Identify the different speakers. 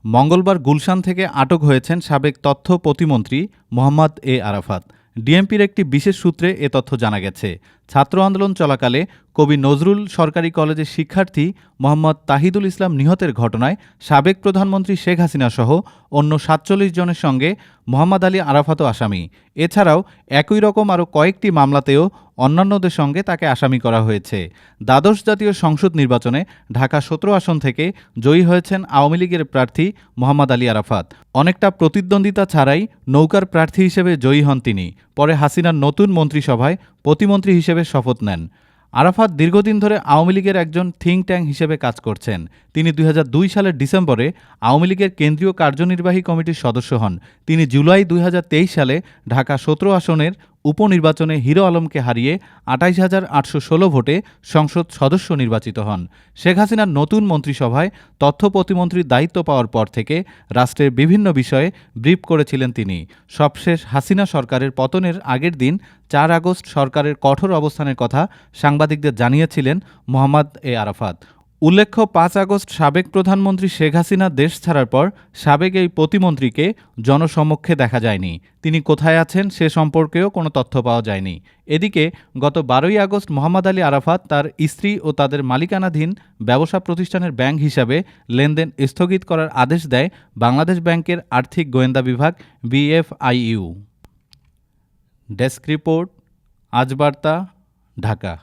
Speaker 1: মঙ্গলবার গুলশান থেকে আটক হয়েছেন সাবেক তথ্য প্রতিমন্ত্রী মোহাম্মদ এ আরাফাত। ডিএমপির একটি বিশেষ সূত্রে এ তথ্য জানা গেছে। ছাত্র আন্দোলন চলাকালে কবি নজরুল সরকারি কলেজের শিক্ষার্থী মোহাম্মদ তাহিদুল ইসলাম নিহতের ঘটনায় সাবেক প্রধানমন্ত্রী শেখ হাসিনা সহ অন্য ৪৭ জনের সঙ্গে মোহাম্মদ আলী আরাফাতও আসামি। এছাড়াও একই রকম আরও কয়েকটি মামলাতেও অন্যান্যদের সঙ্গে তাকে আসামি করা হয়েছে। দ্বাদশ জাতীয় সংসদ নির্বাচনে ঢাকা ১৭ আসন থেকে জয়ী হয়েছেন আওয়ামী লীগের প্রার্থী মোহাম্মদ আলী আরাফাত। অনেকটা প্রতিদ্বন্দ্বিতা ছাড়াই নৌকার প্রার্থী হিসেবে জয়ী হন তিনি। পরে হাসিনার নতুন মন্ত্রিসভায় প্রতিমন্ত্রী হিসেবে শপথ নেন। আরাফাত দীর্ঘদিন ধরে আওয়ামী লীগের একজন থিঙ্ক ট্যাঙ্ক হিসেবে কাজ করছেন। তিনি ২০০২ সালের ডিসেম্বরে আওয়ামী লীগের কেন্দ্রীয় কার্যনির্বাহী কমিটির সদস্য হন। তিনি জুলাই ২০২৩ সালে ঢাকা ১৭ আসনের উপনির্বাচনে হিরো আলমকে হারিয়ে ২৮,৮১৬ ভোটে সংসদ সদস্য নির্বাচিত হন। শেখ হাসিনার নতুন মন্ত্রিসভায় তথ্য প্রতিমন্ত্রীর দায়িত্ব পাওয়ার পর থেকে রাষ্ট্রের বিভিন্ন বিষয়ে ব্রিফ করেছিলেন তিনি। সবশেষ হাসিনা সরকারের পতনের আগের দিন ৪ আগস্ট সরকারের কঠোর অবস্থানের কথা সাংবাদিকদের জানিয়েছিলেন মোহাম্মদ এ আরাফাত। উল্লেখ্য, ৫ আগস্ট সাবেক প্রধানমন্ত্রী শেখ হাসিনা দেশ ছাড়ার পর সাবেক এই প্রতিমন্ত্রীকে জনসমক্ষে দেখা যায়নি। তিনি কোথায় আছেন সে সম্পর্কেও কোনো তথ্য পাওয়া যায়নি। এদিকে গত ১২ই আগস্ট মোহাম্মদ আলী আরাফাত তার স্ত্রী ও তাদের মালিকানাধীন ব্যবসা প্রতিষ্ঠানের ব্যাংক হিসাবে লেনদেন স্থগিত করার আদেশ দেয় বাংলাদেশ ব্যাংকের আর্থিক গোয়েন্দা বিভাগ BFIU। ডেস্ক রিপোর্ট, আজ বার্তা, ঢাকা।